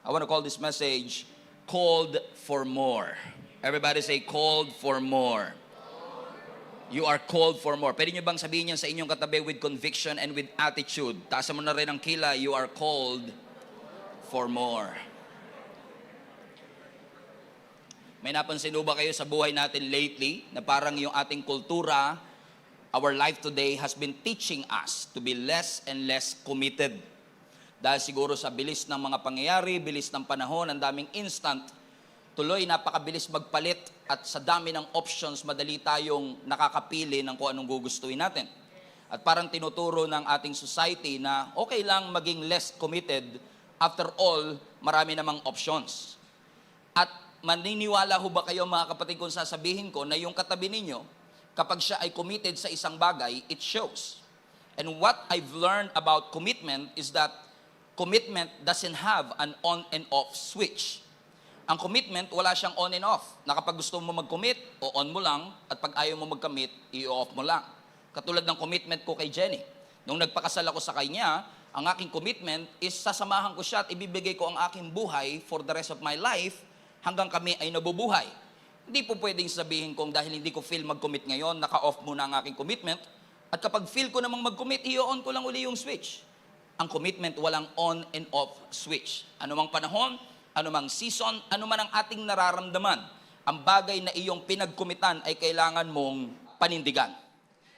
I want to call this message, Called for More. Everybody say, called for more. You are called for more. Pwede nyo bang sabihin yan sa inyong katabi with conviction and with attitude? Taasan mo na rin ang kilay, you are called for more. May napansin ba kayo sa buhay natin lately na parang yung ating kultura, our life today has been teaching us to be less and less committed. Dahil siguro sa bilis ng mga pangyayari, bilis ng panahon, ang daming instant, tuloy napakabilis magpalit at sa dami ng options, madali tayong nakakapili ng kung anong gugustuhin natin. At parang tinuturo ng ating society na okay lang maging less committed, after all, marami namang options. At maniniwala ho ba kayo mga kapatid kung sasabihin ko na yung katabi ninyo, kapag siya ay committed sa isang bagay, it shows. And what I've learned about commitment is that commitment doesn't have an on and off switch. Ang commitment, wala siyang on and off. Na kapag gusto mo mag-commit, o-on mo lang, at pag ayaw mo mag-commit, i-off mo lang. Katulad ng commitment ko kay Jenny. Nung nagpakasal ako sa kanya, ang aking commitment is sasamahan ko siya at ibibigay ko ang aking buhay for the rest of my life hanggang kami ay nabubuhay. Hindi po pwedeng sabihin kong dahil hindi ko feel mag-commit ngayon, naka-off muna ang aking commitment, at kapag feel ko namang mag-commit, i-on ko lang uli yung switch. Ang commitment, walang on and off switch. Anumang panahon, anumang season, anuman ang ating nararamdaman, ang bagay na iyong pinagkumitan ay kailangan mong panindigan.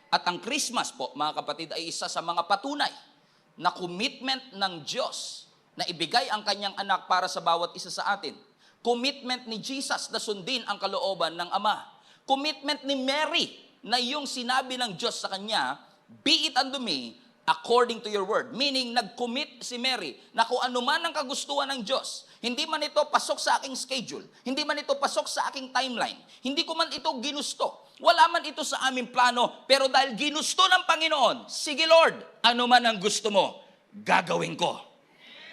At ang Christmas po, mga kapatid, ay isa sa mga patunay na commitment ng Diyos na ibigay ang kanyang anak para sa bawat isa sa atin. Commitment ni Jesus na sundin ang kalooban ng Ama. Commitment ni Mary na yung sinabi ng Diyos sa kanya, be it unto me according to your word. Meaning, nag-commit si Mary na kung ano man ang kagustuhan ng Diyos, hindi man ito pasok sa aking schedule, hindi man ito pasok sa aking timeline, hindi ko man ito ginusto, wala man ito sa aming plano, pero dahil ginusto ng Panginoon, sige Lord, ano man ang gusto mo, gagawin ko.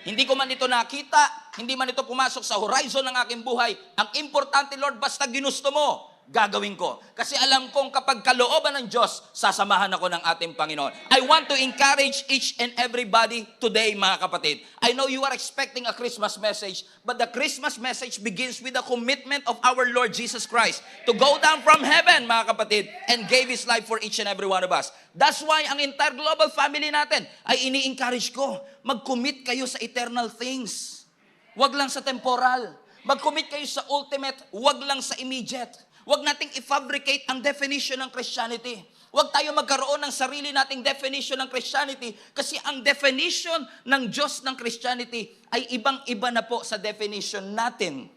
Hindi ko man ito nakita, hindi man ito pumasok sa horizon ng aking buhay, ang importante Lord, basta ginusto mo, gagawin ko. Kasi alam kong kapag kalooban ng Diyos, sasamahan ako ng ating Panginoon. I want to encourage each and everybody today, mga kapatid. I know you are expecting a Christmas message, but the Christmas message begins with the commitment of our Lord Jesus Christ to go down from heaven, mga kapatid, and gave His life for each and every one of us. That's why ang entire global family natin ay ini-encourage ko, mag-commit kayo sa eternal things. Wag lang sa temporal. Mag-commit kayo sa ultimate, wag lang sa immediate. Huwag nating i-fabricate ang definition ng Christianity. Huwag tayo magkaroon ng sarili nating definition ng Christianity kasi ang definition ng Diyos ng Christianity ay ibang-iba na po sa definition natin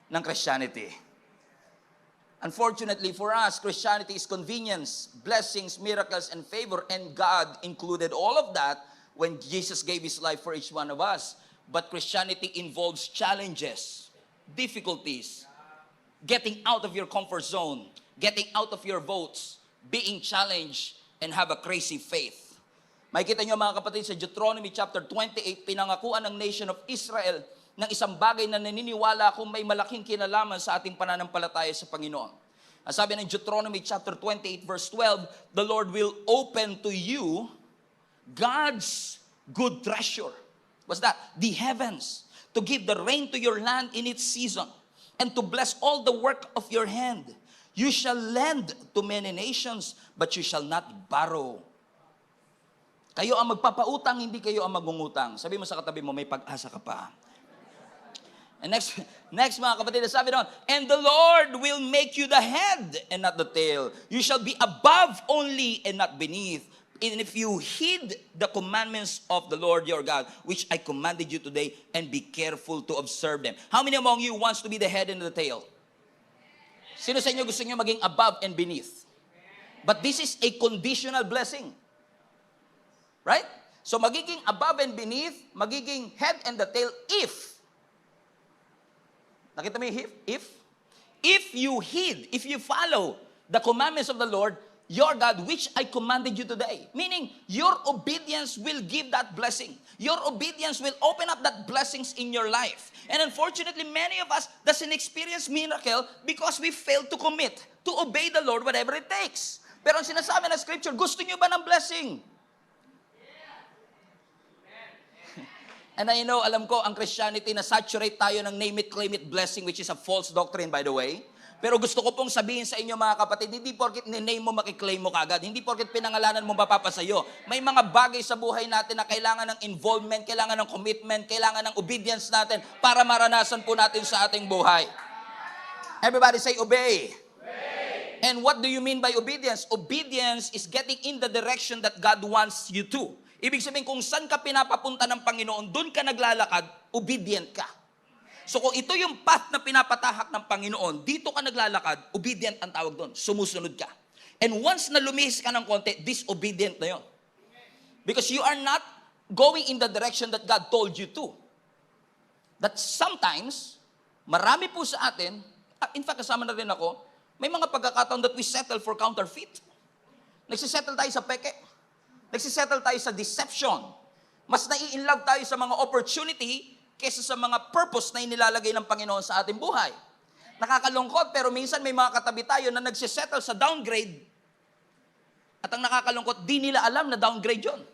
ng Christianity. Unfortunately for us, Christianity is convenience, blessings, miracles, and favor, and God included all of that when Jesus gave His life for each one of us. But Christianity involves challenges, difficulties, getting out of your comfort zone, getting out of your votes, being challenged, and have a crazy faith. Makikita nyo mga kapatid sa Deuteronomy chapter 28, pinangakuan ng nation of Israel ng isang bagay na naniniwala kung may malaking kinalaman sa ating pananampalataya sa Panginoon. Ang sabi ng Deuteronomy chapter 28 verse 12, the Lord will open to you God's good treasure. What's that? The heavens, to give the rain to your land in its season, and to bless all the work of your hand. You shall lend to many nations, but you shall not borrow. Kayo ang magpapautang, hindi kayo ang magungutang. Sabi mo sa katabi mo, may pag-asa ka pa. And next mga kapatid, sabi doon, and the Lord will make you the head and not the tail. You shall be above only and not beneath. And if you heed the commandments of the Lord your God, which I commanded you today, and be careful to observe them. How many among you wants to be the head and the tail? Sino sa inyo gusto niyo maging above and beneath? But this is a conditional blessing. Right? So magiging above and beneath, magiging head and the tail if. Nakita mo yung if? If you heed, if you follow the commandments of the Lord, your God, which I commanded you today. Meaning, your obedience will give that blessing. Your obedience will open up that blessings in your life. And unfortunately, many of us doesn't experience miracle because we fail to commit, to obey the Lord whatever it takes. Pero ang sinasabi ng Scripture, gusto niyo ba ng blessing? And I know, alam ko, ang Christianity na saturate tayo ng name it, claim it blessing, which is a false doctrine, by the way. Pero gusto ko pong sabihin sa inyo, mga kapatid, hindi porket ni-name mo, makiklaim mo kagad. Hindi porket pinangalanan mo, mapapasayo. May mga bagay sa buhay natin na kailangan ng involvement, kailangan ng commitment, kailangan ng obedience natin para maranasan po natin sa ating buhay. Everybody say, obey. And what do you mean by obedience? Obedience is getting in the direction that God wants you to. Ibig sabihin, kung saan ka pinapapunta ng Panginoon, doon ka naglalakad, obedient ka. So kung ito yung path na pinapatahak ng Panginoon, dito ka naglalakad, obedient ang tawag doon, sumusunod ka. And once na lumihis ka ng konti, disobedient na yon. Because you are not going in the direction that God told you to. That sometimes, marami po sa atin, in fact, kasama na rin ako, may mga pagkakataon that we settle for counterfeit. Nagsisettle tayo sa peke. Nagsisettle tayo sa deception. Mas nai-inlove tayo sa mga opportunity kaysa sa mga purpose na inilalagay ng Panginoon sa ating buhay. Nakakalungkot, pero minsan may mga katabi tayo na nagsisettle sa downgrade. At ang nakakalungkot, di nila alam na downgrade yun.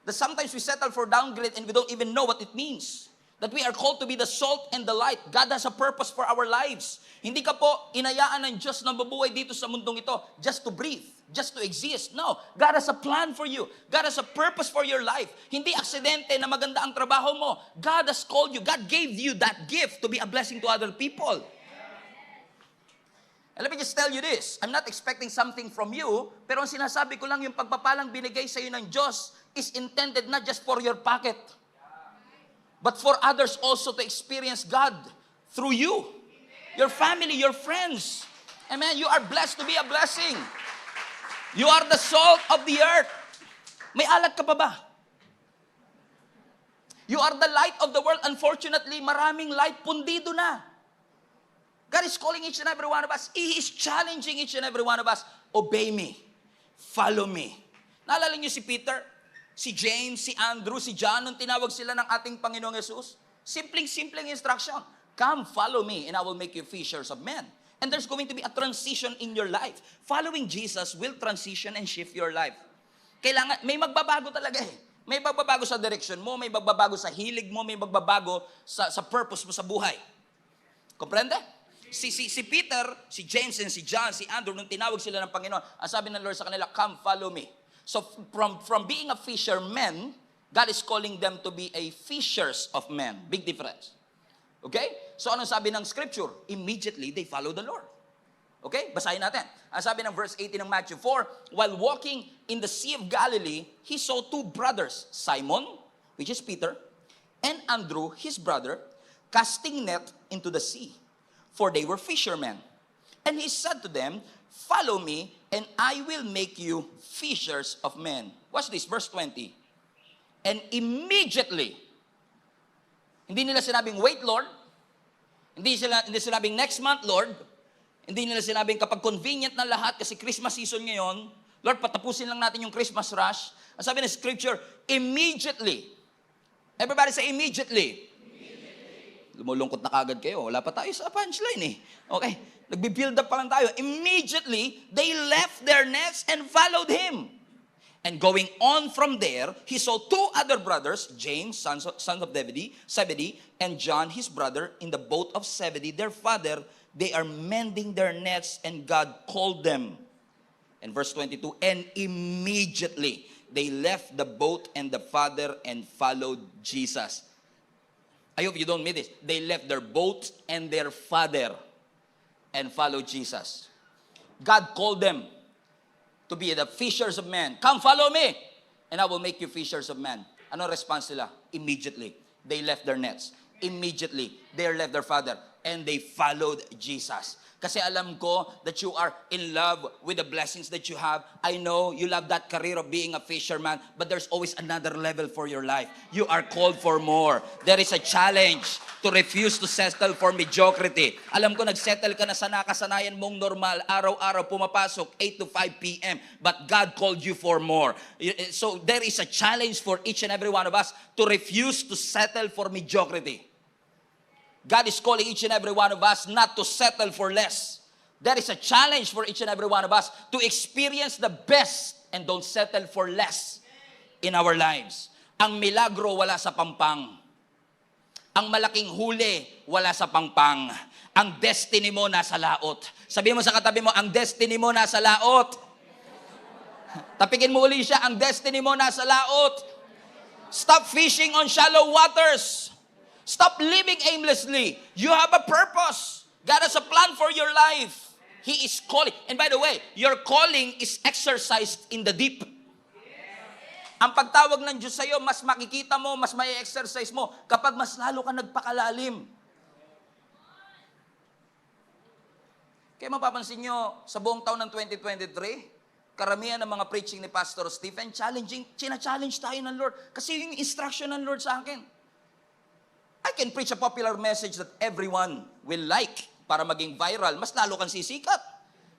That sometimes we settle for downgrade and we don't even know what it means. That we are called to be the salt and the light. God has a purpose for our lives. Hindi ka po inayaan ng Diyos na mabubuhay dito sa mundong ito just to breathe, just to exist. No, God has a plan for you. God has a purpose for your life. Hindi aksidente na maganda ang trabaho mo. God has called you. God gave you that gift to be a blessing to other people. And let me just tell you this. I'm not expecting something from you, pero ang sinasabi ko lang, yung pagpapalang binigay sa iyo ng Diyos is intended not just for your pocket, but for others also to experience God through you, your family, your friends. Amen. You are blessed to be a blessing. You are the salt of the earth. May alat ka pa ba? You are the light of the world. Unfortunately, maraming light pundido na. God is calling each and every one of us. He is challenging each and every one of us. Obey me. Follow me. Naalala niyo si Peter? Si James, si Andrew, si John, nung tinawag sila ng ating Panginoong Jesus, simpleng instruction. Come, follow me, and I will make you fishers of men. And there's going to be a transition in your life. Following Jesus will transition and shift your life. Kailangan, may magbabago talaga eh. May magbabago sa direction mo, may magbabago sa hilig mo, may magbabago sa purpose mo sa buhay. Comprende? Si Peter, si James, and si John, si Andrew, nung tinawag sila ng Panginoon, ang sabi ng Lord sa kanila, come, follow me. So from being a fisherman, God is calling them to be a fishers of men. Big difference. Okay? So anong sabi ng scripture? Immediately they follow the Lord. Okay? Basahin natin. Ang sabi ng verse 18 ng Matthew 4, while walking in the Sea of Galilee, he saw two brothers, Simon, which is Peter, and Andrew, his brother, casting net into the sea, for they were fishermen. And he said to them, follow me, and I will make you fishers of men. Watch this, verse 20. And immediately, hindi nila sinabing, wait, Lord. Hindi sinabing, next month, Lord. Hindi nila sinabing, kapag convenient na lahat, kasi Christmas season ngayon, Lord, patapusin lang natin yung Christmas rush. Ang sabi ng scripture, immediately. Everybody say immediately. Lumulungkot na kagad kayo. Wala pa tayo sa punchline eh. Okay? Nagbi-build up pa lang tayo. Immediately, they left their nets and followed him. And going on from there, he saw two other brothers, James, sons of Zebedee, and John, his brother, in the boat of Zebedee, their father. They are mending their nets, and God called them. And verse 22, and immediately they left the boat and the father and followed Jesus. I hope you don't miss this. They left their boat and their father and followed Jesus. God called them to be the fishers of men. Come follow me, and I will make you fishers of men. Ano response nila? Immediately. They left their nets. Immediately, they left their father, and they followed Jesus. Kasi alam ko that you are in love with the blessings that you have. I know you love that career of being a fisherman, but there's always another level for your life. You are called for more. There is a challenge to refuse to settle for mediocrity. Alam ko nagsettle ka na sa nakasanayan mong normal, araw-araw pumapasok, 8 to 5 p.m. But God called you for more. So there is a challenge for each and every one of us to refuse to settle for mediocrity. God is calling each and every one of us not to settle for less. There is a challenge for each and every one of us to experience the best and don't settle for less in our lives. Ang milagro wala sa pampang. Ang malaking huli wala sa pangpang. Ang destiny mo nasa laot. Sabihin mo sa katabi mo, ang destiny mo nasa laot. Tapikin mo uli siya, ang destiny mo nasa laot. Stop fishing on shallow waters. Stop living aimlessly. You have a purpose. God has a plan for your life. He is calling. And by the way, your calling is exercised in the deep. Ang pagtawag ng Diyos sa'yo, mas makikita mo, mas may exercise mo kapag mas lalo ka nagpakalalim. Kaya mapapansin nyo, sa buong taon ng 2023, karamihan ng mga preaching ni Pastor Stephen, china-challenge tayo ng Lord. Kasi yung instruction ng Lord sa akin. I can preach a popular message that everyone will like para maging viral. Mas lalo kang sisikat.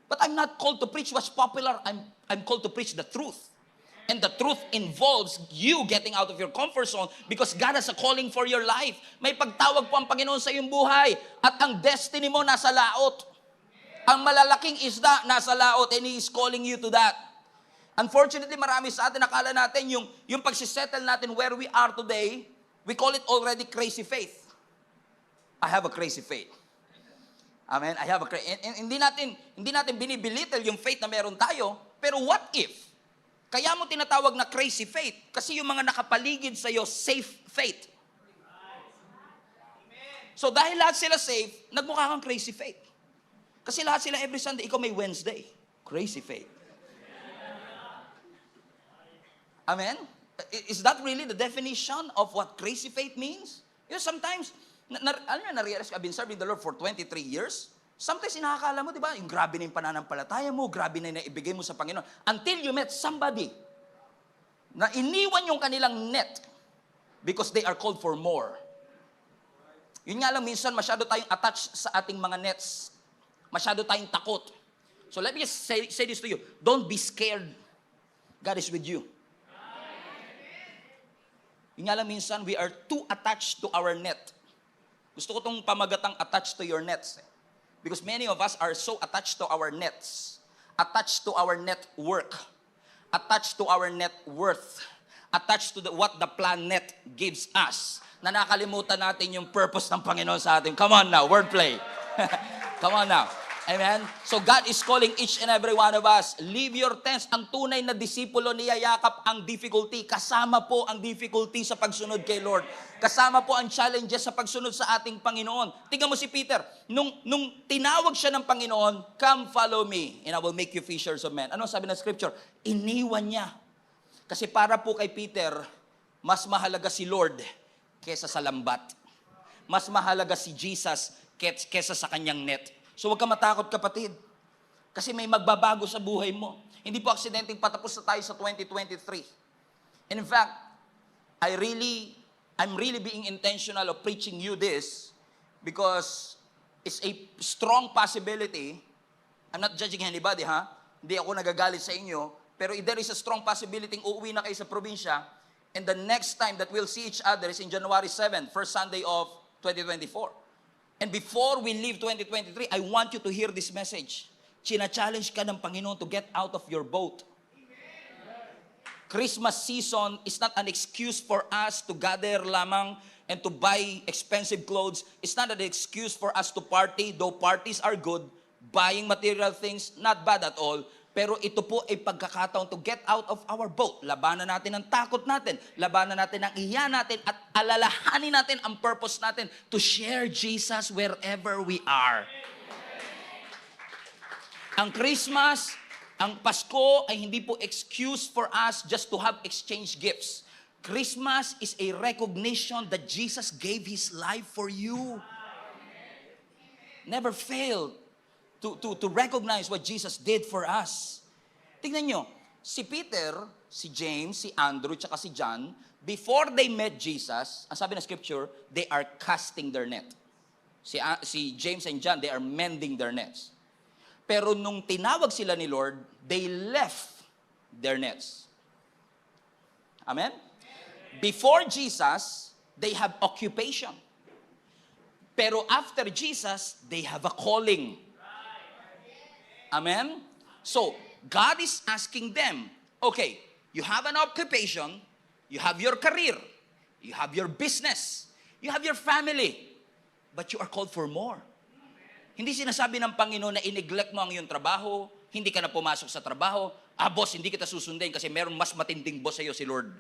But I'm not called to preach what's popular. I'm called to preach the truth. And the truth involves you getting out of your comfort zone because God has a calling for your life. May pagtawag po ang Panginoon sa iyong buhay at ang destiny mo nasa laot. Ang malalaking isda nasa laot and He is calling you to that. Unfortunately, marami sa atin, nakala natin yung pagsisettle natin where we are today, we call it already crazy faith. I have a crazy faith. Amen? I have a crazy... Hindi natin binibilittle yung faith na meron tayo, pero what if? Kaya mo tinatawag na crazy faith kasi yung mga nakapaligid sa iyo, safe faith. So dahil lahat sila safe, nagmukha kang crazy faith. Kasi lahat sila every Sunday, ikaw may Wednesday. Crazy faith. Amen? Is that really the definition of what crazy faith means? You know, sometimes, na-realize I've been serving the Lord for 23 years. Sometimes inakakala mo, di ba, yung grabe na yung pananampalataya mo, grabe na yung naibigay mo sa Panginoon. Until you met somebody na iniwan yung kanilang net because they are called for more. Yun nga lang, minsan masyado tayong attached sa ating mga nets. Masyado tayong takot. So let me just say this to you. Don't be scared. God is with you. Yun nga lang, minsan we are too attached to our net. Gusto ko tong pamagatang attached to your nets. Because many of us are so attached to our nets, attached to our network, attached to our net worth, attached to what the planet gives us, na nakalimutan natin yung purpose ng Panginoon sa atin. Come on now, wordplay. Come on now. Amen? So God is calling each and every one of us. Leave your tents. Ang tunay na disipulo niyayakap ang difficulty. Kasama po ang difficulty sa pagsunod kay Lord. Kasama po ang challenges sa pagsunod sa ating Panginoon. Tingnan mo si Peter. Nung tinawag siya ng Panginoon, come follow me and I will make you fishers of men. Ano sabi ng scripture? Iniwan niya. Kasi para po kay Peter, mas mahalaga si Lord kesa sa lambat. Mas mahalaga si Jesus kesa sa kanyang net. So huwag ka matakot, kapatid. Kasi may magbabago sa buhay mo. Hindi po aksidenteng patapos na tayo sa 2023. And in fact, I'm really being intentional of preaching you this because it's a strong possibility. I'm not judging anybody, ha? Hindi ako nagagalit sa inyo. Pero there is a strong possibility uuwi na kayo sa probinsya and the next time that we'll see each other is in January 7, first Sunday of 2024. And before we leave 2023, I want you to hear this message. China-challenge ka ng Panginoon to get out of your boat. Christmas season is not an excuse for us to gather lamang and to buy expensive clothes. It's not an excuse for us to party, though parties are good. Buying material things, not bad at all. Pero ito po ay pagkakataon to get out of our boat. Labanan natin ang takot natin. Labanan natin ang iya natin at alalahanin natin ang purpose natin to share Jesus wherever we are. Ang Christmas, ang Pasko ay hindi po excuse for us just to have exchange gifts. Christmas is a recognition that Jesus gave His life for you. Never failed to recognize what Jesus did for us. Tingnan nyo, si Peter, si James, si Andrew, tsaka si John, before they met Jesus, ang sabi ng scripture, they are casting their net. Si James and John, they are mending their nets. Pero nung tinawag sila ni Lord, they left their nets. Amen? Before Jesus, they have occupation. Pero after Jesus, they have a calling. Amen? So, God is asking them, okay, you have an occupation, You have your career. You have your business. You have your family. But you are called for more. Hindi sinasabi ng Panginoon na i-neglect mo ang iyong trabaho, hindi ka na pumasok sa trabaho, boss, hindi kita susundin kasi meron mas matinding boss sa iyo, si Lord.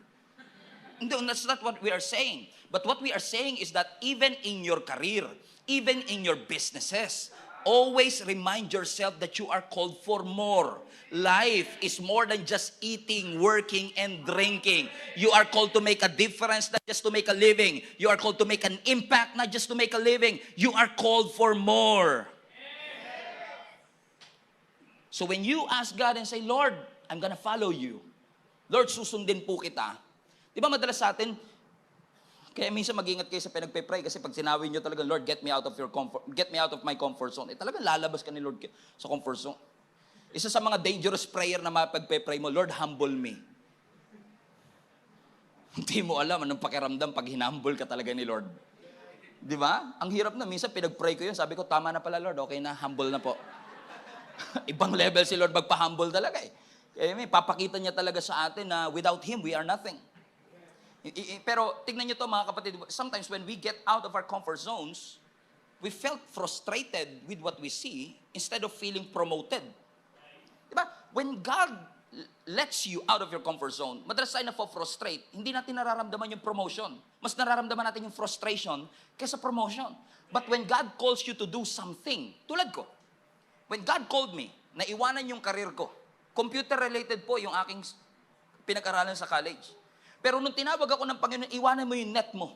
No, that's not what we are saying. But what we are saying is that even in your career, even in your businesses, always remind yourself that you are called for more. Life is more than just eating, working, and drinking. You are called to make a difference, not just to make a living. You are called to make an impact, not just to make a living. You are called for more. So when you ask God and say, Lord, I'm gonna follow you. Lord, susundin po kita. Di ba madalas sa atin, kaya minsan mag-ingat kayo sa pinagpe-pray kasi pag sinawi nyo talaga, Lord, get me out of my comfort zone. Talagang lalabas ka ni Lord sa comfort zone. Isa sa mga dangerous prayer na mapagpe-pray mo, Lord, humble me. Hindi mo alam anong pakiramdam pag hinumble ka talaga ni Lord. Di ba? Ang hirap na. Minsan pinag-pray ko yun. Sabi ko, tama na pala Lord. Okay na, humble na po. Ibang level si Lord magpa-humble talaga eh. Kaya papakita niya talaga sa atin na without Him, we are nothing. Pero tignan nyo to mga kapatid, sometimes when we get out of our comfort zones, we felt frustrated with what we see instead of feeling promoted. Diba? When God lets you out of your comfort zone, madalas tayo na-frustrate, hindi natin nararamdaman yung promotion. Mas nararamdaman natin yung frustration kaysa promotion. But when God calls you to do something, tulad ko, when God called me, naiwanan yung career ko, computer-related po yung aking pinag-aralan sa college. Pero nung tinawag ako ng Panginoon, iwanan mo yung net mo.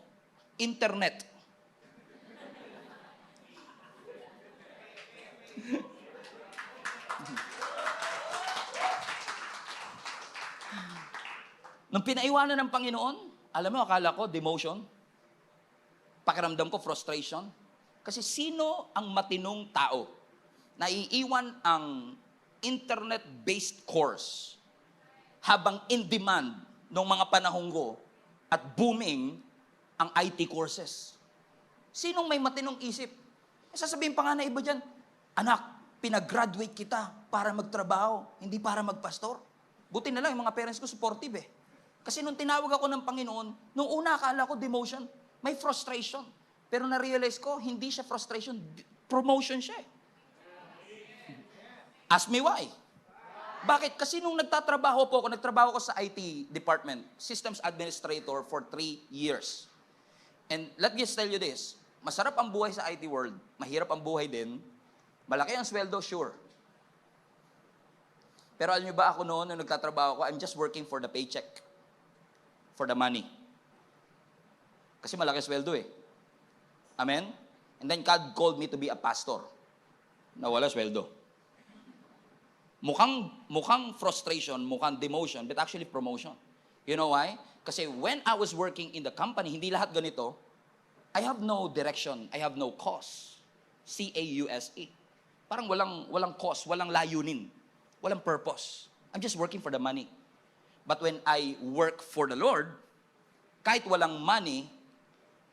Internet. Nung pinaiwanan ng Panginoon, alam mo, akala ko, demotion. Pakiramdam ko, frustration. Kasi sino ang matinong tao na iiwan ang internet-based course habang in demand noong mga panahon ko at booming ang IT courses? Sinong may matinong isip? Sasabihin pa nga na iba dyan, anak, pinag-graduate kita para magtrabaho, hindi para magpastor. Buti na lang, yung mga parents ko supportive eh. Kasi nung tinawag ako ng Panginoon, nung una akala ko demotion, may frustration. Pero na-realize ko, hindi siya frustration, promotion siya eh. Ask me why. Bakit? Kasi nung nagtatrabaho ko sa IT department, systems administrator for 3 years. And let me just tell you this, masarap ang buhay sa IT world, mahirap ang buhay din, malaki ang sweldo, sure. Pero alam niyo ba ako noon, nung nagtatrabaho ko, I'm just working for the paycheck, for the money. Kasi malaki ang sweldo eh. Amen? And then God called me to be a pastor. Nawala sweldo. Mukhang frustration, mukhang demotion, but actually promotion. You know why? Kasi when I was working in the company, hindi lahat ganito, I have no direction, I have no cause. C-A-U-S-E. Parang walang cause, walang layunin, walang purpose. I'm just working for the money. But when I work for the Lord, kahit walang money,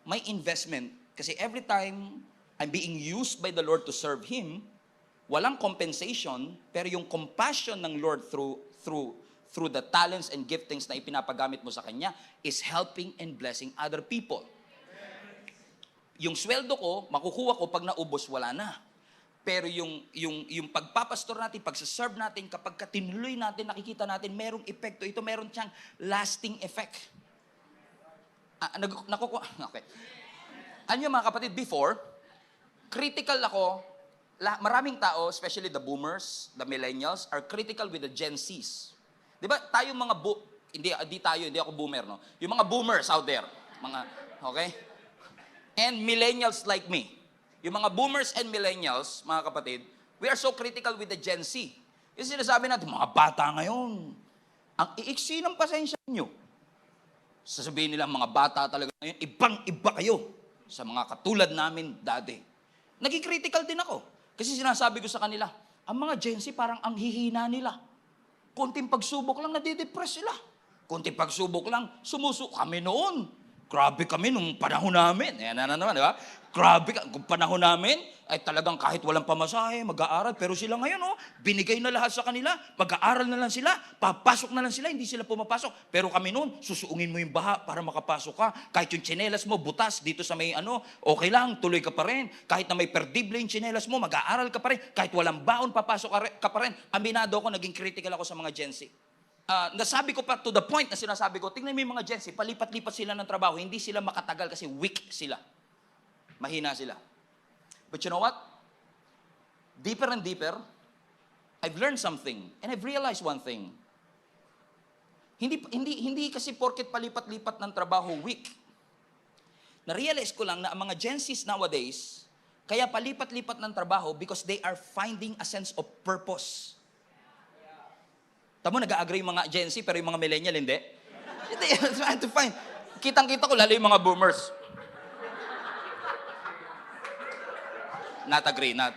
may investment. Kasi every time I'm being used by the Lord to serve Him, walang compensation, pero yung compassion ng Lord through the talents and giftings na ipinapagamit mo sa Kanya is helping and blessing other people. Yung sweldo ko, makukuha ko pag naubos, wala na. Pero yung pagpapastor natin, pagsaserve natin, kapag tinuloy natin, nakikita natin, merong epekto. Ito meron siyang lasting effect. Okay. Ano yung mga kapatid, before, critical ako. Maraming tao, especially the boomers, the millennials, are critical with the Gen Zs. Di ba, tayong mga hindi ako boomer, no? Yung mga boomers out there, okay? And millennials like me. Yung mga boomers and millennials, mga kapatid, we are so critical with the Gen Z. Yung sinasabi natin, mga bata ngayon, ang iiksi ng pasensya nyo. Sasabihin nila, mga bata talaga ngayon, ibang-iba kayo sa mga katulad namin dati. Naging critical din ako. Kasi sinasabi ko sa kanila, ang mga Gen Z parang ang hihina nila. Konting pagsubok lang, nadidepress sila. Konting pagsubok lang, sumusuko. Kami noon, Grabe kami nung panahon namin. Ayan na naman, di ba? Grabe, kung panahon namin, ay talagang kahit walang pamasahe, mag-aaral. Pero sila ngayon, binigay na lahat sa kanila. Mag-aaral na lang sila, papasok na lang sila, hindi sila pumapasok. Pero kami noon, susuungin mo yung baha para makapasok ka. Kahit yung tsinelas mo, butas dito sa may okay lang, tuloy ka pa rin. Kahit na may perdible yung tsinelas mo, mag-aaral ka pa rin. Kahit walang baon, papasok ka pa rin. Aminado ako, naging critical ako sa mga Gen Z. Nasabi ko pa to the point na sinasabi ko, tingnan mo yung mga Gen Z, palipat-lipat sila ng trabaho, hindi sila makatagal kasi weak sila. Mahina sila. But you know what? Deeper and deeper, I've learned something and I've realized one thing. Hindi kasi porket palipat-lipat ng trabaho weak. Na-realize ko lang na ang mga Gen Zs nowadays, kaya palipat-lipat ng trabaho because they are finding a sense of purpose. Tamo, nag-agree yung mga Gen Z pero yung mga millennial hindi. Hindi, trying to find. Kitang-kita ko lalo yung mga boomers. Not agree, no.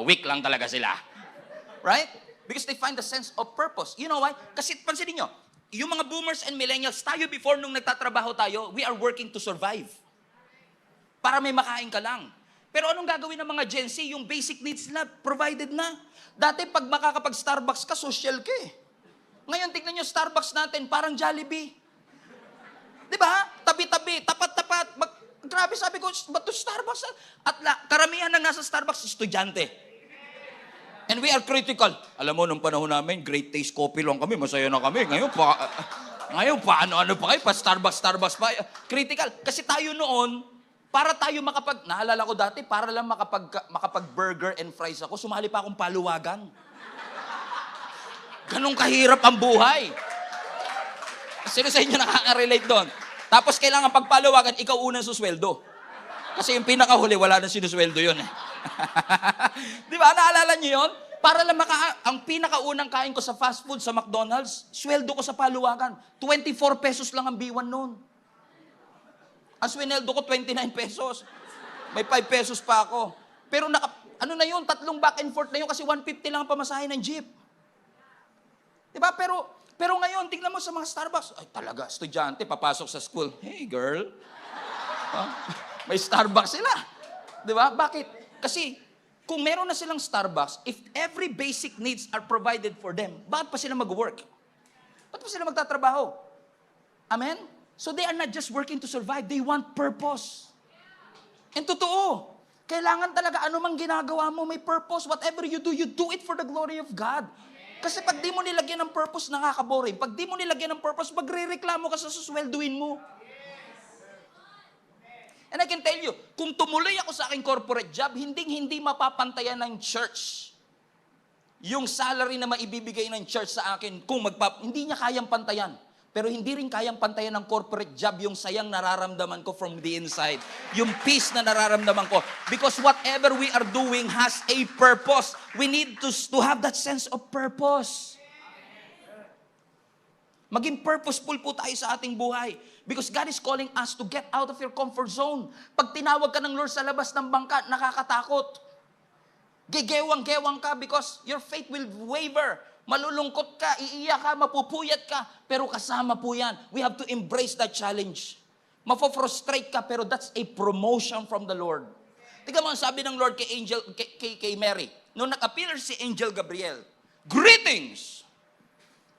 Weak lang talaga sila. Right? Because they find the sense of purpose. You know why? Kasi pansinin nyo, yung mga boomers and millennials, tayo before nung nagtatrabaho tayo, we are working to survive. Para may makain ka lang. Pero anong gagawin ng mga Gen Z? Yung basic needs nila, provided na. Dati pag makakapag-Starbucks ka, social ka eh. Ngayon, tignan nyo Starbucks natin, parang Jollibee. Di ba? Tabi-tabi, tapat-tapat. Grabe, sabi ko, ba't to Starbucks? At karamihan na nasa Starbucks, estudyante. And we are critical. Alam mo, nung panahon namin, great taste coffee lang kami, masaya na kami. Ngayon pa, ano pa kayo, pa Starbucks pa. Critical. Kasi tayo noon, para tayo naalala ko dati, para lang makapag-burger and fries ako, sumali pa akong paluwagan. Ganong kahirap ang buhay. Sino sa inyo nakaka-relate doon? Tapos kailangan pagpaluwagan, ikaw unang susweldo. Kasi yung pinakahuli, wala na sinusweldo yun eh. Di ba? Naalala niyo yun? Para lang ang pinakaunang kain ko sa fast food sa McDonald's, sweldo ko sa paluwagan. 24 pesos lang ang B1 noon. Ang sweldo ko, 29 pesos. May 5 pesos pa ako. Pero ano na yun, 3 back and forth na yun kasi 150 lang ang pamasahe ng jeep. Di ba? Pero ngayon, tingnan mo sa mga Starbucks. Ay, talaga, estudyante, papasok sa school. Hey, girl. May Starbucks sila. Di ba? Bakit? Kasi, kung meron na silang Starbucks, if every basic needs are provided for them, bakit pa sila mag-work? Bakit pa sila magtatrabaho? Amen? So they are not just working to survive, they want purpose. And totoo, kailangan talaga anumang ginagawa mo, may purpose. Whatever you do it for the glory of God. Kasi pag di mo nilagyan ng purpose, nakaka-boring. Pag di mo nilagyan ng purpose, magre-reklamo ka sa suswelduin mo. And I can tell you, kung tumuloy ako sa aking corporate job, hindi mapapantayan ng church yung salary na maibibigay ng church sa akin. Hindi niya kayang pantayan. Pero hindi rin kayang pantayan ng corporate job yung sayang nararamdaman ko from the inside. Yung peace na nararamdaman ko. Because whatever we are doing has a purpose. We need to have that sense of purpose. Maging purposeful po tayo sa ating buhay. Because God is calling us to get out of your comfort zone. Pag tinawag ka ng Lord sa labas ng bangka, nakakatakot. Gegewang-gewang ka because your faith will waver. Malulungkot ka, iiyak ka, mapupuyat ka, pero kasama po yan. We have to embrace that challenge. Mafo-frustrate ka, pero that's a promotion from the Lord. Tingnan mo ang sabi ng Lord kay Mary. Nung nag-appear si Angel Gabriel, greetings!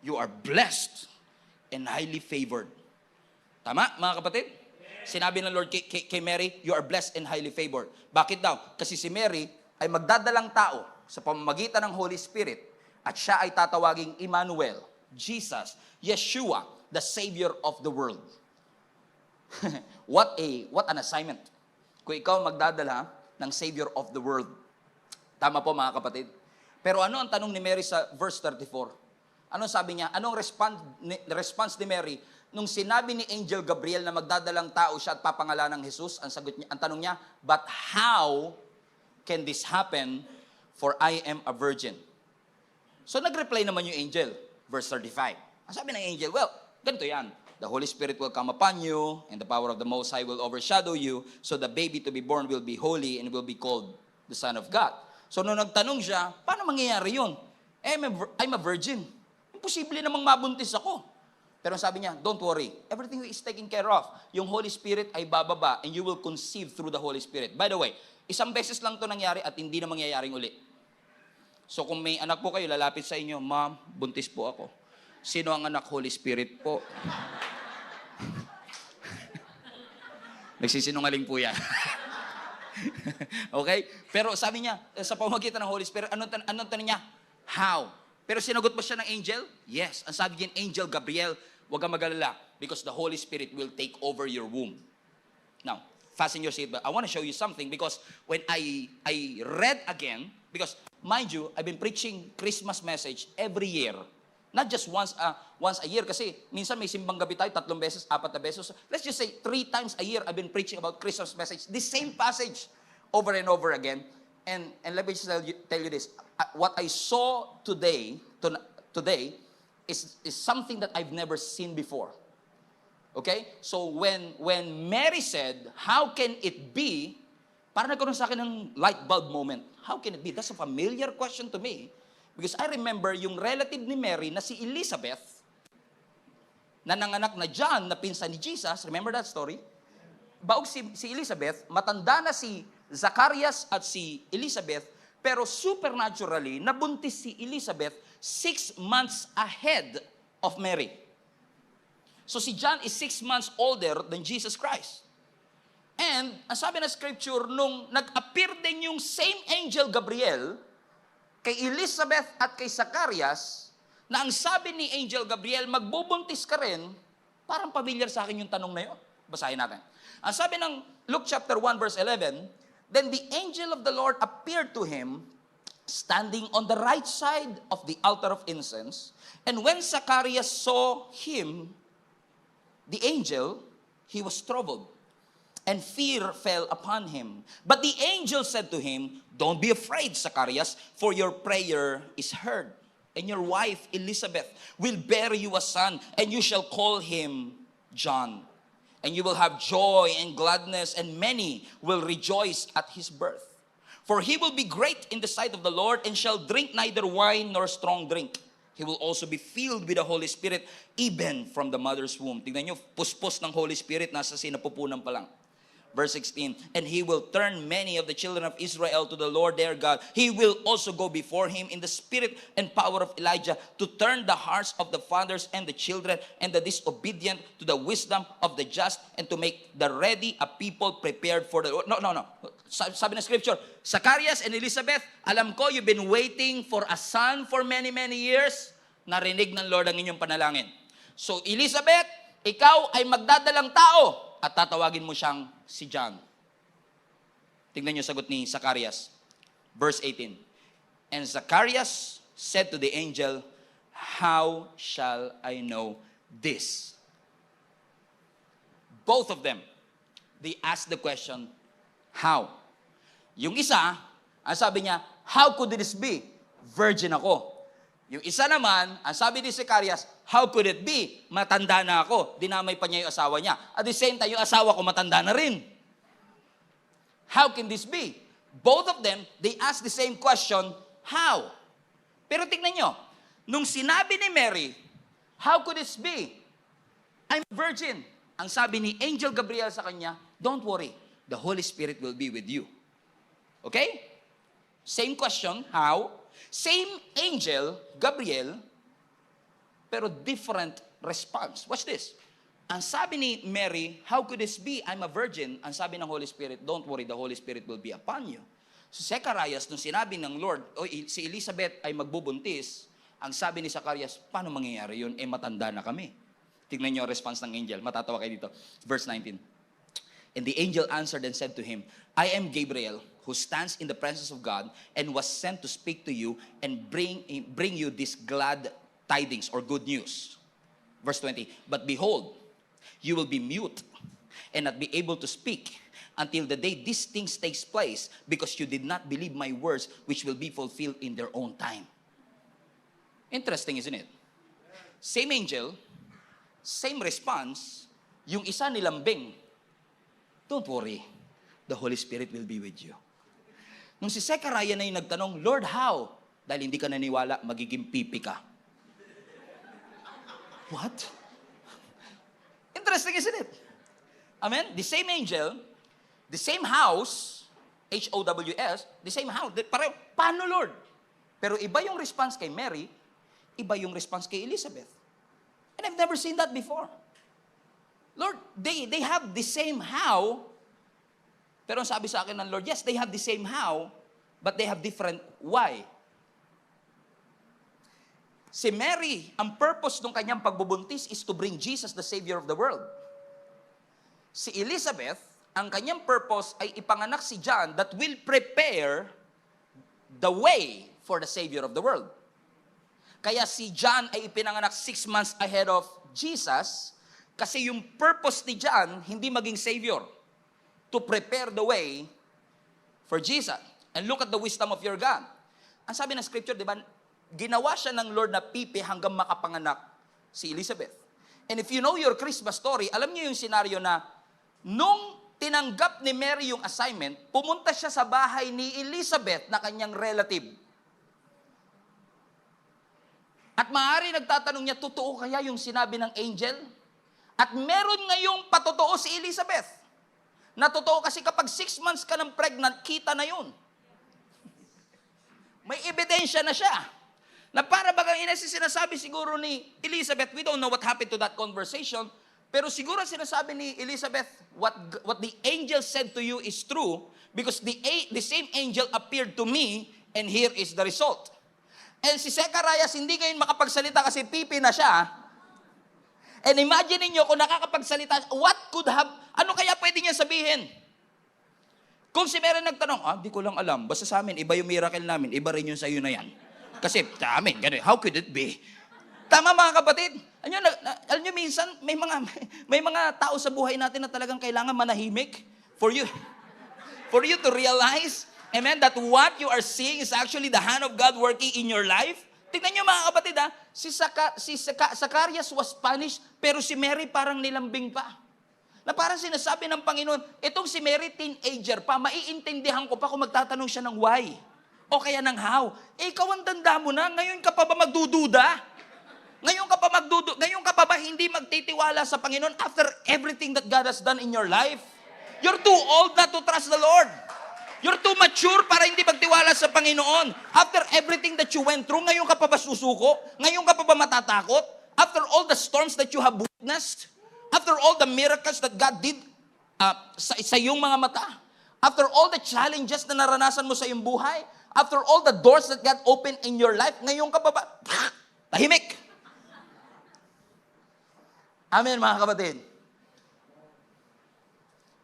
You are blessed and highly favored. Tama, mga kapatid? Sinabi ng Lord kay Mary, you are blessed and highly favored. Bakit daw? Kasi si Mary ay magdadalang tao sa pamamagitan ng Holy Spirit at siya ay tatawaging Emmanuel, Jesus, Yeshua, the Savior of the world. What an assignment. Kung ikaw magdadala ng Savior of the world. Tama po mga kapatid. Pero ano ang tanong ni Mary sa verse 34? Anong sabi niya? Anong response ni Mary? Nung sinabi ni Angel Gabriel na magdadalang tao siya at papangalan ng Jesus, ang tanong niya, but how can this happen for I am a virgin? So nag-reply naman yung angel, verse 35. Ang sabi ng angel, well, ganito yan. The Holy Spirit will come upon you, and the power of the Most High will overshadow you, so the baby to be born will be holy and will be called the Son of God. So nung nagtanong siya, paano mangyayari yun? I'm a virgin. Imposible namang mabuntis ako. Pero sabi niya, don't worry. Everything is taken care of. Yung Holy Spirit ay bababa and you will conceive through the Holy Spirit. By the way, isang beses lang to nangyari at hindi na mangyayaring uli. So kung may anak po kayo, lalapit sa inyo, Ma'am, buntis po ako. Sino ang anak? Holy Spirit po. Nagsisinungaling po yan. Okay? Pero sabi niya, sa pamamagitan ng Holy Spirit, anong tanong niya? How? Pero sinagot ba siya ng angel? Yes. Ang sabi niya, Angel Gabriel, huwag kang mag-alala because the Holy Spirit will take over your womb. Now, fasten your seatbelt. I want to show you something because when I read again, because mind you, I've been preaching Christmas message every year. Not just once a year kasi minsan may simbang gabi tayo, 3 beses, 4 na beses. Let's just say 3 times a year I've been preaching about Christmas message. The same passage over and over again. And let me just tell you this. What I saw today is something that I've never seen before. Okay? So when Mary said, how can it be? Parang nagkaroon sa akin ng light bulb moment. How can it be? That's a familiar question to me. Because I remember yung relative ni Mary na si Elizabeth, na nanganak na John, na pinsan ni Jesus. Remember that story? Baog si Elizabeth, matanda na si Zacharias at si Elizabeth, pero supernaturally, nabuntis si Elizabeth 6 months ahead of Mary. So si John is 6 months older than Jesus Christ. And, ang sabi na scripture, nung nag-appear din yung same angel Gabriel, kay Elizabeth at kay Zacharias, na ang sabi ni Angel Gabriel, magbubuntis ka rin, parang familiar sa akin yung tanong na yun. Basahin natin. Ang sabi ng Luke chapter 1 verse 11, then the angel of the Lord appeared to him, standing on the right side of the altar of incense. And when Zacharias saw him, the angel, he was troubled, and fear fell upon him. But the angel said to him, don't be afraid, Zacharias, for your prayer is heard. And your wife, Elizabeth, will bear you a son, and you shall call him John. And you will have joy and gladness, and many will rejoice at his birth. For he will be great in the sight of the Lord, and shall drink neither wine nor strong drink. He will also be filled with the Holy Spirit, even from the mother's womb. Tingnan nyo, puspos ng Holy Spirit, nasa sinapupunan pa lang. Verse 16, and he will turn many of the children of Israel to the Lord their God. He will also go before him in the spirit and power of Elijah to turn the hearts of the fathers and the children and the disobedient to the wisdom of the just, and to make the ready a people prepared for the Lord. No. Sabi na scripture, Zacharias and Elizabeth, alam ko you've been waiting for a son for many years. Narinig ng Lord ang inyong panalangin. So Elizabeth, ikaw ay magdadalang tao at tatawagin mo siyang si John. Tingnan niyo sagot ni Zacharias. Verse 18. And Zacharias said to the angel, how shall I know this? Both of them, they asked the question, how? Yung isa, ang sabi niya, how could this be? Virgin ako. Yung isa naman, ang sabi ni Zacharias, how could it be? Matanda na ako. Dinamay pa niya yung asawa niya. At the same time, yung asawa ko matanda na rin. How can this be? Both of them, they ask the same question, how? Pero tignan nyo, nung sinabi ni Mary, how could this be? I'm a virgin. Ang sabi ni Angel Gabriel sa kanya, don't worry, the Holy Spirit will be with you. Okay? Same question, how? Same angel, Gabriel, pero different response. Watch this. Ang sabi ni Mary, how could this be? I'm a virgin. Ang sabi ng Holy Spirit, don't worry, the Holy Spirit will be upon you. So Zacharias, nung sinabi ng Lord, si Elizabeth ay magbubuntis, ang sabi ni Zacharias, paano mangyayari yun? Matanda na kami. Tignan niyo ang response ng angel. Matatawa kayo dito. Verse 19. And the angel answered and said to him, I am Gabriel, who stands in the presence of God, and was sent to speak to you and bring you this glad tidings or good news. Verse 20, but behold, you will be mute and not be able to speak until the day these things takes place, because you did not believe my words, which will be fulfilled in their own time. Interesting, isn't it? Same angel, same response, yung isa nilambing, don't worry, the Holy Spirit will be with you. Nung si Zechariah na yung nagtanong, Lord, how? Dahil hindi ka naniwala, magiging pipi ka. What? Interesting, isn't it? Amen? The same angel, the same house, H-O-W-S, the same house. Pareho, paano Lord? Pero iba yung response kay Mary, iba yung response kay Elizabeth. And I've never seen that before. Lord, they have the same how, pero ang sabi sa akin ng Lord, yes, they have the same how, but they have different why. Si Mary, ang purpose ng kanyang pagbubuntis is to bring Jesus, the Savior of the world. Si Elizabeth, ang kanyang purpose ay ipanganak si John that will prepare the way for the Savior of the world. Kaya si John ay ipinanganak 6 months ahead of Jesus, kasi yung purpose ni John, hindi maging Savior, to prepare the way for Jesus. And look at the wisdom of your God. Ang sabi ng scripture, di ba, ginawa siya ng Lord na pipi hanggang makapanganak si Elizabeth. And if you know your Christmas story, alam niyo yung senaryo na nung tinanggap ni Mary yung assignment, pumunta siya sa bahay ni Elizabeth na kanyang relative. At maaari nagtatanong niya, totoo kaya yung sinabi ng angel? At meron ngayong patotoo si Elizabeth. Na totoo kasi kapag 6 months ka ng pregnant, kita na yun. May ebidensya na siya. Na para bagang sinasabi siguro ni Elizabeth, we don't know what happened to that conversation, pero siguro sinasabi ni Elizabeth, what the angel said to you is true, because the same angel appeared to me, and here is the result. And si Zechariah hindi ngayon makapagsalita kasi pipi na siya. And imagine niyo kung nakakapagsalita, ano kaya pwede niya sabihin? Kung si Mary nagtanong, di ko lang alam, basta sa amin, iba yung miracle namin, iba rin yung sa'yo na yan. Kasi sa amin, ganun, how could it be? Tama mga kapatid. Alam nyo minsan, may mga tao sa buhay natin na talagang kailangan manahimik for you to realize, amen, that what you are seeing is actually the hand of God working in your life. Tignan nyo mga kapatid, si Zacarias was punished, pero si Mary parang nilambing pa. Na parang sinasabi ng Panginoon, itong si Mary, teenager pa, maiintindihan ko pa kung magtatanong siya ng why. O kaya ng how. Ikaw ang tanda mo na, ngayon ka pa ba magdududa? Ngayon ka pa ba hindi magtitiwala sa Panginoon after everything that God has done in your life? You're too old not to trust the Lord. You're too mature para hindi magtiwala sa Panginoon. After everything that you went through, ngayon ka pa ba susuko? Ngayon ka pa ba matatakot? After all the storms that you have witnessed? After all the miracles that God did sa iyong mga mata? After all the challenges na naranasan mo sa iyong buhay? After all the doors that God opened in your life, ngayon ka pa ba? Tahimik! Amen, mga kapatid.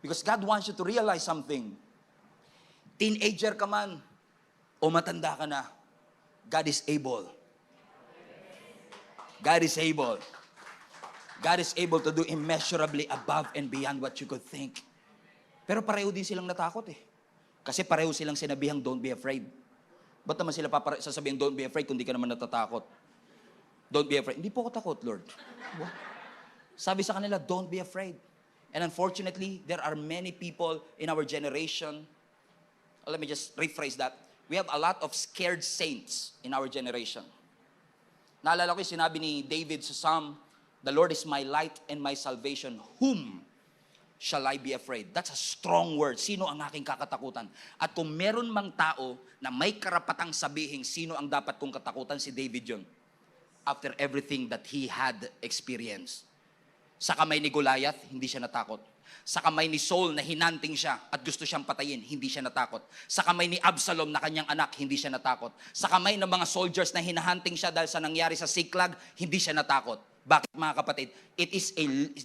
Because God wants you to realize something. Teenager ka man, o matanda ka na, God is able. God is able. God is able to do immeasurably above and beyond what you could think. Pero pareho din silang natakot eh. Kasi pareho silang sinabihang, don't be afraid. Ba't naman sila sasabihin, don't be afraid, kung di ka naman natatakot? Don't be afraid. Hindi po ako takot, Lord. What? Sabi sa kanila, don't be afraid. And unfortunately, there are many people in our generation. Let me just rephrase that. We have a lot of scared saints in our generation. Naalala ko yung sinabi ni David sa Psalm, the Lord is my light and my salvation. Whom shall I be afraid? That's a strong word. Sino ang aking kakatakutan? At kung meron mang tao na may karapatang sabihin sino ang dapat kong katakutan, si David yun. After everything that he had experienced. Sa kamay ni Goliath, hindi siya natakot. Sa kamay ni Saul na hinanting siya at gusto siyang patayin, hindi siya natakot. Sa kamay ni Absalom na kanyang anak, hindi siya natakot. Sa kamay ng mga soldiers na hinahunting siya dahil sa nangyari sa Siklag, hindi siya natakot. Bakit mga kapatid?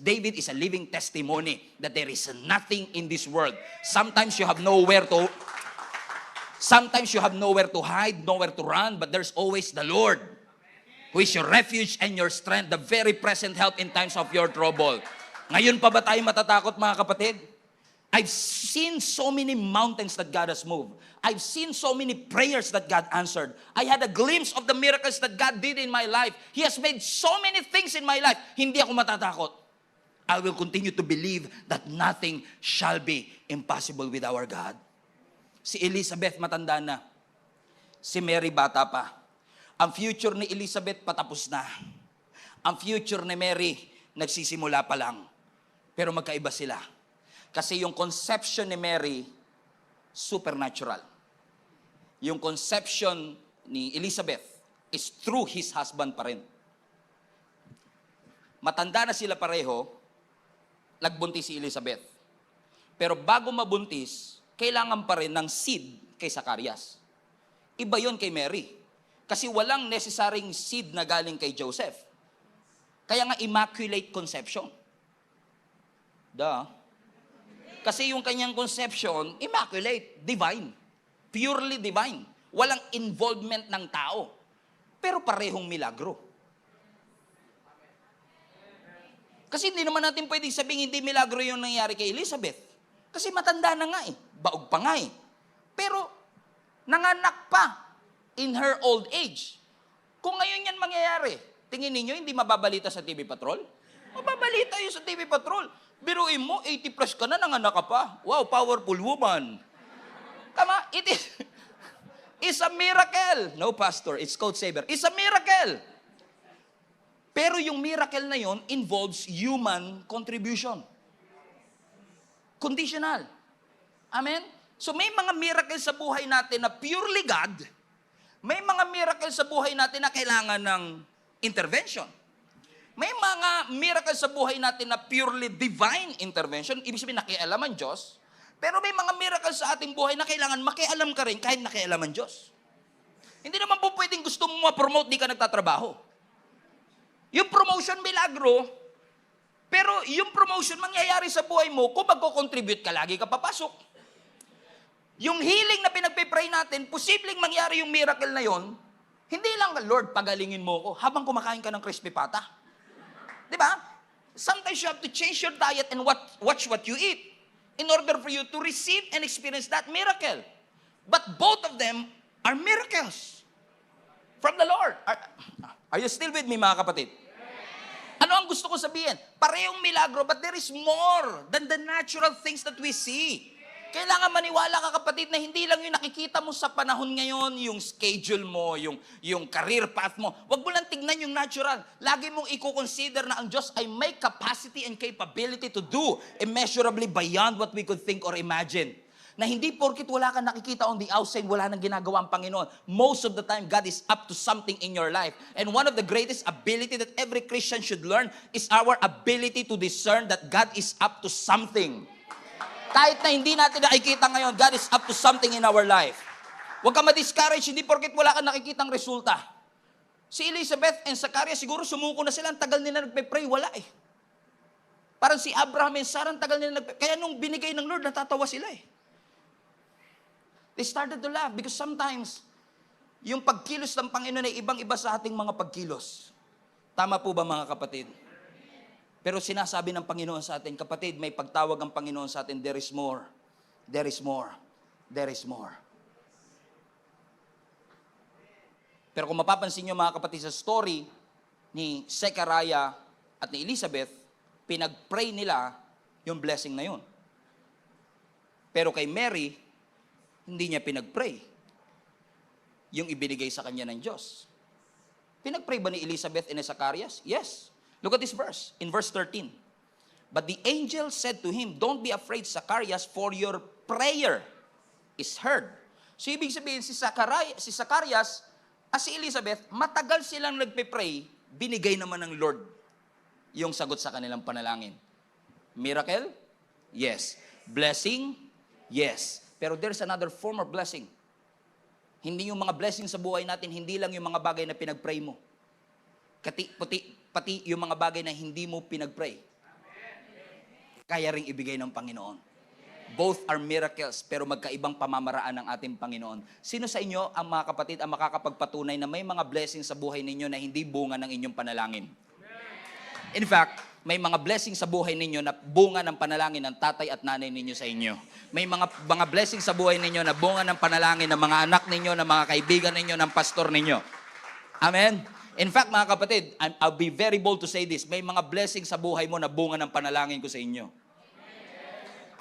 David is a living testimony that there is nothing in this world. Sometimes you have nowhere to hide, nowhere to run, but there's always the Lord, who is your refuge and your strength, the very present help in times of your trouble. Ngayon pa ba tayo matatakot mga kapatid? I've seen so many mountains that God has moved. I've seen so many prayers that God answered. I had a glimpse of the miracles that God did in my life. He has made so many things in my life. Hindi ako matatakot. I will continue to believe that nothing shall be impossible with our God. Si Elizabeth matanda na. Si Mary bata pa. Ang future ni Elizabeth patapos na. Ang future ni Mary nagsisimula pa lang. Pero magkaiba sila. Kasi yung conception ni Mary, supernatural. Yung conception ni Elizabeth is through his husband pa rin. Matanda na sila pareho, nagbuntis si Elizabeth. Pero bago mabuntis, kailangan pa rin ng seed kay Zacarias. Iba yon kay Mary. Kasi walang necessarying seed na galing kay Joseph. Kaya nga immaculate conception. Kasi yung kanyang conception, immaculate, divine. Purely divine. Walang involvement ng tao. Pero parehong milagro. Kasi hindi naman natin pwedeng sabihin hindi milagro yung nangyari kay Elizabeth. Kasi matanda na nga eh. Baog pa nga eh. Pero nanganak pa in her old age. Kung ngayon yan mangyayari, tingin ninyo hindi mababalita sa TV Patrol? Mababalita yun sa TV Patrol. Biruin mo, 80 plus ka na, nanganak ka pa. Wow, powerful woman. Tama? It's a miracle. No, pastor, it's code saver. It's a miracle. Pero yung miracle na yon involves human contribution. Conditional. Amen? So may mga miracle sa buhay natin na purely God. May mga miracle sa buhay natin na kailangan ng intervention. May mga miracle sa buhay natin na purely divine intervention. Ibig sabihin, nakialam ang Diyos. Pero may mga miracle sa ating buhay na kailangan makialam ka rin kahit nakialam ang Diyos. Hindi naman po pwedeng gusto mo ma-promote, di ka nagtatrabaho. Yung promotion, milagro. Pero yung promotion, mangyayari sa buhay mo kung magko-contribute ka, lagi ka papasok. Yung healing na pinagpipray natin, posibleng mangyari yung miracle na yon, hindi lang, Lord, pagalingin mo ko habang kumakain ka ng crispy pata. Diba? Sometimes you have to change your diet and watch what you eat in order for you to receive and experience that miracle. But both of them are miracles from the Lord. Are you still with me, mga kapatid? Ano ang gusto ko sabihin? Parehong milagro, but there is more than the natural things that we see. Kailangan maniwala ka, kapatid, na hindi lang yung nakikita mo sa panahon ngayon, yung schedule mo, yung career path mo. Huwag mo lang tignan yung natural. Lagi mong i-consider na ang Diyos ay may capacity and capability to do immeasurably beyond what we could think or imagine. Na hindi porkit wala kang nakikita on the outside, wala nang ginagawa ang Panginoon. Most of the time, God is up to something in your life. And one of the greatest ability that every Christian should learn is our ability to discern that God is up to something. Kahit na hindi natin nakikita ngayon, God is up to something in our life. Huwag ka ma-discourage, hindi porkit wala kang nakikitang resulta. Si Elizabeth and Zacarias, siguro sumuko na sila, ang tagal nila nagpe-pray, wala eh. Parang si Abraham and Sarah, ang tagal nila nagpe-pray. Kaya nung binigay ng Lord, natatawa sila eh. They started to laugh because sometimes, yung pagkilos ng Panginoon ay ibang-iba sa ating mga pagkilos. Tama po ba, mga kapatid? Pero sinasabi ng Panginoon sa atin, kapatid, may pagtawag ang Panginoon sa atin, there is more, there is more, there is more. Pero kung mapapansin nyo, mga kapatid, sa story ni Zechariah at ni Elizabeth, pinag-pray nila yung blessing na yun. Pero kay Mary, hindi niya pinag-pray yung ibinigay sa kanya ng Diyos. Pinag-pray ba ni Elizabeth and Zacarias? Yes. Look at this verse, in verse 13. But the angel said to him, don't be afraid, Zacarias, for your prayer is heard. So ibig sabihin, si Zacarias at si Elizabeth, matagal silang nagpe-pray, binigay naman ng Lord yung sagot sa kanilang panalangin. Miracle? Yes. Blessing? Yes. Pero there's another form of blessing. Hindi yung mga blessing sa buhay natin, hindi lang yung mga bagay na pinag-pray mo. Pati yung mga bagay na hindi mo pinag-pray. Kaya ring ibigay ng Panginoon. Both are miracles, pero magkaibang pamamaraan ng ating Panginoon. Sino sa inyo, ang mga kapatid, ang makakapagpatunay na may mga blessings sa buhay ninyo na hindi bunga ng inyong panalangin? In fact, may mga blessings sa buhay ninyo na bunga ng panalangin ng tatay at nanay ninyo sa inyo. May mga blessings sa buhay ninyo na bunga ng panalangin ng mga anak ninyo, ng mga kaibigan ninyo, ng pastor ninyo. Amen? In fact, mga kapatid, I'll be very bold to say this, may mga blessing sa buhay mo na bunga ng panalangin ko sa inyo.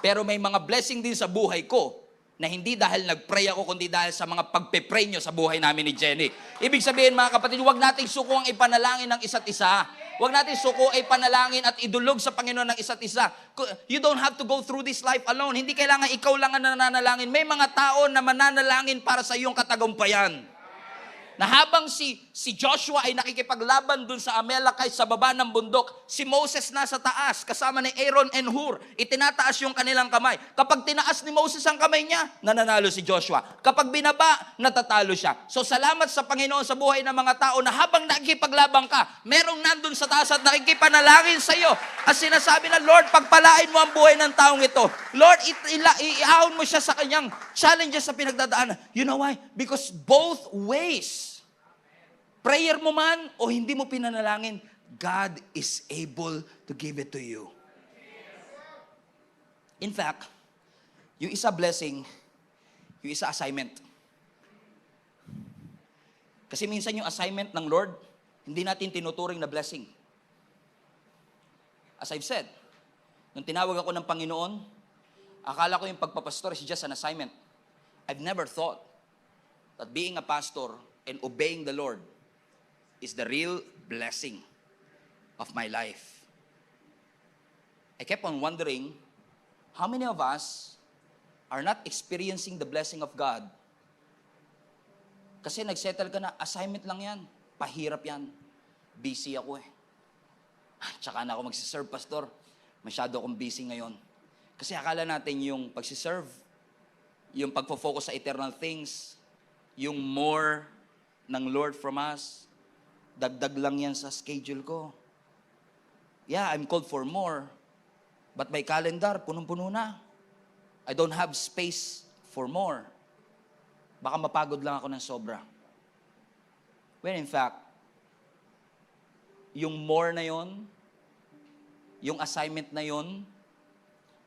Pero may mga blessing din sa buhay ko na hindi dahil nag-pray ako, kundi dahil sa mga pagpe-pray nyo sa buhay namin ni Jenny. Ibig sabihin, mga kapatid, huwag nating suko ang ipanalangin ng isa't isa. Huwag natin suko ay panalangin at idulog sa Panginoon ng isa't isa. You don't have to go through this life alone. Hindi kailangan ikaw lang ang nananalangin. May mga tao na mananalangin para sa iyong katagumpayan. Na habang si Joshua ay nakikipaglaban dun sa Amalekite sa baba ng bundok, si Moses nasa taas, kasama ni Aaron and Hur, itinataas yung kanilang kamay. Kapag tinaas ni Moses ang kamay niya, nananalo si Joshua. Kapag binaba, natatalo siya. So salamat sa Panginoon sa buhay ng mga tao na habang nakikipaglabang ka, merong nandun sa taas at nakikipanalangin sa iyo. At sinasabi na, Lord, pagpalain mo ang buhay ng taong ito. Lord, iahon mo siya sa kanyang challenges sa pinagdadaanan. You know why? Because both ways, prayer mo man o hindi mo pinanalangin, God is able to give it to you. In fact, yung isa blessing, yung isa assignment. Kasi minsan yung assignment ng Lord, hindi natin tinuturing na blessing. As I've said, nung tinawag ako ng Panginoon, akala ko yung pagpapastor is just an assignment. I've never thought that being a pastor and obeying the Lord is the real blessing of my life. I kept on wondering, how many of us are not experiencing the blessing of God? Kasi nagsettle ka na, assignment lang yan. Pahirap yan. Busy ako eh. Tsaka na ako magsiserve, pastor. Masyado akong busy ngayon. Kasi akala natin yung pagsiserve, yung pagfo-focus sa eternal things, yung more ng Lord from us, dagdag lang yan sa schedule ko. Yeah, I'm called for more. But my calendar, punong-puno na. I don't have space for more. Baka mapagod lang ako ng sobra. When in fact, yung more na yon, yung assignment na yon,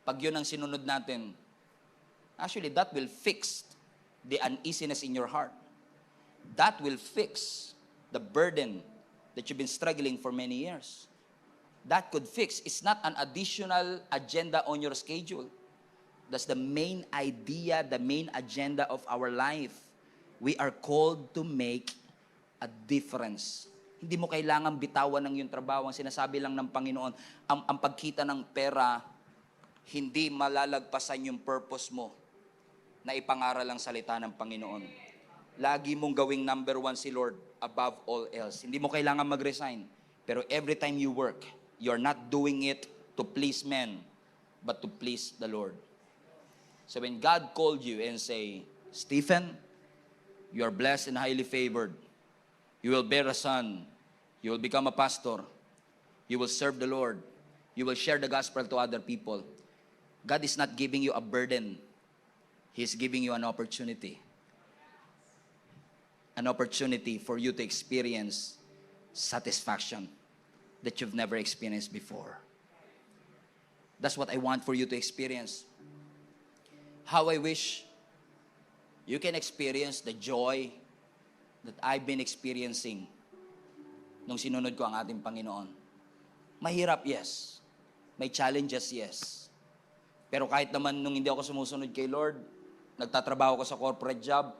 pag yun ang sinunod natin, actually that will fix the uneasiness in your heart. That will fix the burden that you've been struggling for many years. That could fix. It's not an additional agenda on your schedule. That's the main idea, the main agenda of our life. We are called to make a difference. Hindi mo kailangan bitawan ng iyong trabaho. Ang sinasabi lang ng Panginoon, ang pagkita ng pera, hindi malalagpasan yung purpose mo na ipangaral ang salita ng Panginoon. Lagi mong gawing number one si Lord above all else. Hindi mo kailangan mag-resign. Pero every time you work, you're not doing it to please men, but to please the Lord. So when God called you and say, Stephen, you are blessed and highly favored. You will bear a son. You will become a pastor. You will serve the Lord. You will share the gospel to other people. God is not giving you a burden. He is giving you an opportunity. An opportunity for you to experience satisfaction that you've never experienced before. That's what I want for you to experience. How I wish you can experience the joy that I've been experiencing nung sinunod ko ang ating Panginoon. Mahirap, yes. May challenges, yes. Pero kahit naman nung hindi ako sumusunod kay Lord, nagtatrabaho ko sa corporate job,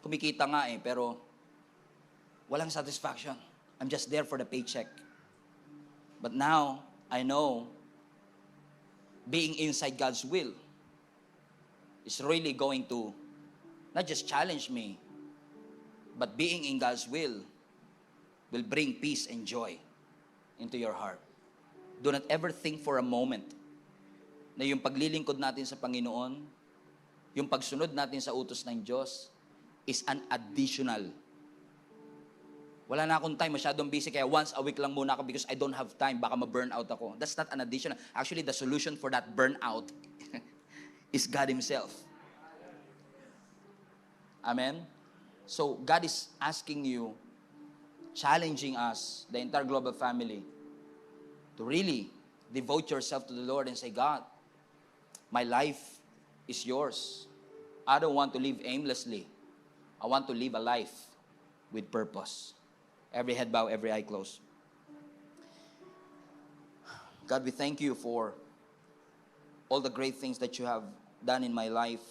kumikita nga pero walang satisfaction. I'm just there for the paycheck. But now, I know, being inside God's will is really going to not just challenge me, but being in God's will bring peace and joy into your heart. Do not ever think for a moment na yung paglilingkod natin sa Panginoon, yung pagsunod natin sa utos ng Diyos, is an additional. Wala na akong time, masyadong busy, kaya once a week lang muna ako because I don't have time, baka ma-burn out ako. That's not an additional. Actually, the solution for that burnout is God Himself. Amen? So, God is asking you, challenging us, the entire global family, to really devote yourself to the Lord and say, God, my life is yours. I don't want to live aimlessly. I want to live a life with purpose. Every head bow, every eye closed. God, we thank you for all the great things that you have done in my life,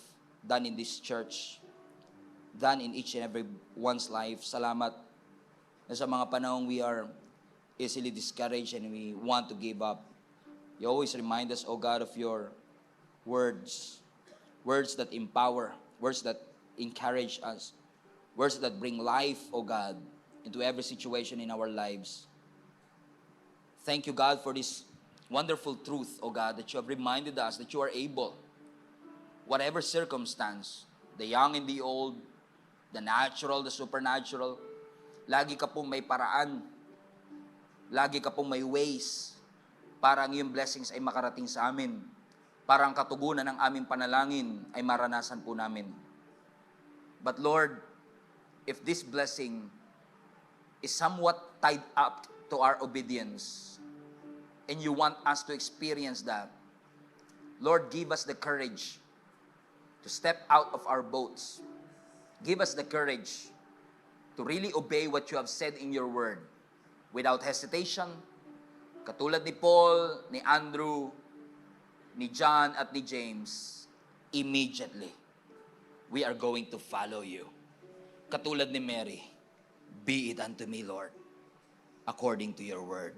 done in this church, done in each and every one's life. Salamat na sa mga panahong we are easily discouraged and we want to give up. You always remind us, O God, of your words. Words that empower, words that encourage us, words that bring life, O God, into every situation in our lives. Thank you, God, for this wonderful truth, O God, that you have reminded us that you are able, whatever circumstance, the young and the old, the natural, the supernatural, lagi ka pong may paraan, lagi ka pong may ways para ang iyong blessings ay makarating sa amin. Para ang katugunan ng aming panalangin ay maranasan po namin. But Lord, if this blessing is somewhat tied up to our obedience, and you want us to experience that, Lord, give us the courage to step out of our boats. Give us the courage to really obey what you have said in your word without hesitation. Katulad ni Paul, ni Andrew, ni John at ni James, immediately, we are going to follow you. Katulad ni Mary, be it unto me, Lord, according to your word.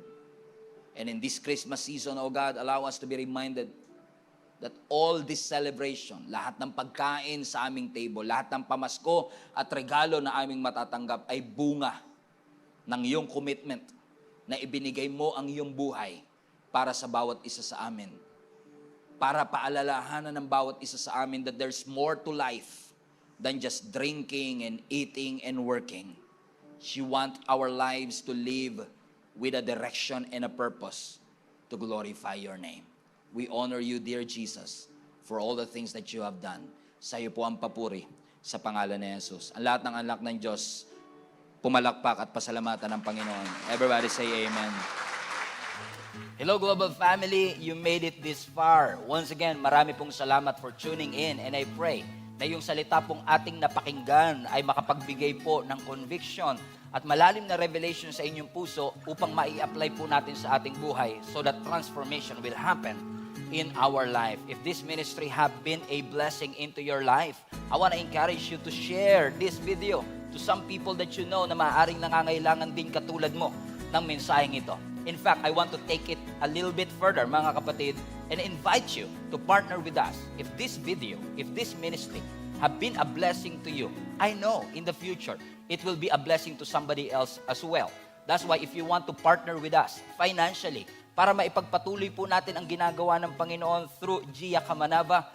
And in this Christmas season, O God, allow us to be reminded that all this celebration, lahat ng pagkain sa aming table, lahat ng pamasko at regalo na aming matatanggap ay bunga ng iyong commitment na ibinigay mo ang iyong buhay para sa bawat isa sa amin. Para paalalahanan ng bawat isa sa amin that there's more to life than just drinking and eating and working. You want our lives to live with a direction and a purpose to glorify your name. We honor you, dear Jesus, for all the things that you have done. Sa iyo po ang papuri sa pangalan ni Jesus. Ang lahat ng anak ng Diyos, pumalakpak at pasalamatan ng Panginoon. Everybody say amen. Hello Global Family, you made it this far. Once again, marami pong salamat for tuning in and I pray na yung salita pong ating napakinggan ay makapagbigay po ng conviction at malalim na revelation sa inyong puso upang mai-apply po natin sa ating buhay so that transformation will happen in our life. If this ministry have been a blessing into your life, I want to encourage you to share this video to some people that you know na maaaring nangangailangan din katulad mo ng mensaheng ito. In fact, I want to take it a little bit further, mga kapatid, and invite you to partner with us. If this video, if this ministry have been a blessing to you, I know in the future, it will be a blessing to somebody else as well. That's why if you want to partner with us financially, para maipagpatuloy po natin ang ginagawa ng Panginoon through Gia Kamanava,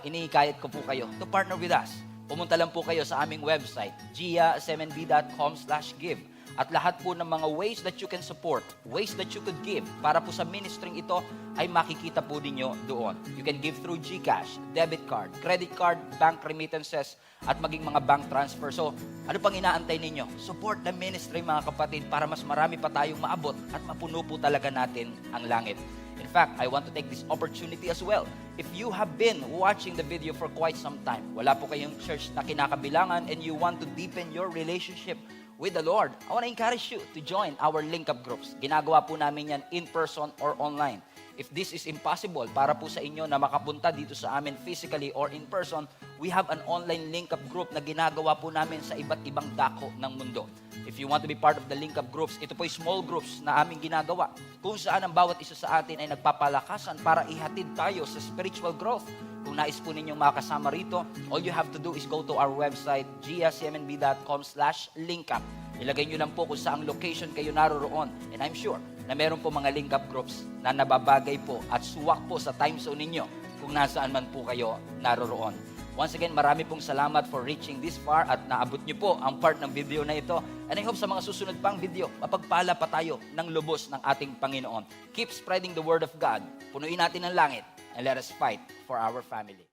inihikayat ko po kayo to partner with us. Pumunta lang po kayo sa aming website, giasmnb.com/give. At lahat po ng mga ways that you can support, ways that you could give para po sa ministering ito ay makikita po ninyo doon. You can give through GCash, debit card, credit card, bank remittances, at maging mga bank transfer. So, ano pang inaantay ninyo? Support the ministry mga kapatid para mas marami pa tayong maabot at mapuno po talaga natin ang langit. In fact, I want to take this opportunity as well. If you have been watching the video for quite some time, wala po kayong church na kinakabilangan and you want to deepen your relationship with the Lord, I want to encourage you to join our link-up groups. Ginagawa po namin yan in person or online. If this is impossible para po sa inyo na makapunta dito sa amin physically or in person, we have an online link-up group na ginagawa po namin sa iba't ibang dako ng mundo. If you want to be part of the link-up groups, ito po ay small groups na aming ginagawa kung saan ang bawat isa sa atin ay nagpapalakasan para ihatid tayo sa spiritual growth. Kung nais po ninyong makasama rito, all you have to do is go to our website, giasmnb.com/linkup. Ilagay nyo lang po kung saang location kayo naroroon. And I'm sure na meron po mga link-up groups na nababagay po at suwak po sa time zone ninyo kung nasaan man po kayo naroroon. Once again, marami pong salamat for reaching this far at naabot nyo po ang part ng video na ito. And I hope sa mga susunod pang video, mapagpala pa tayo ng lubos ng ating Panginoon. Keep spreading the word of God. Punuin natin ang langit and let us fight for our family.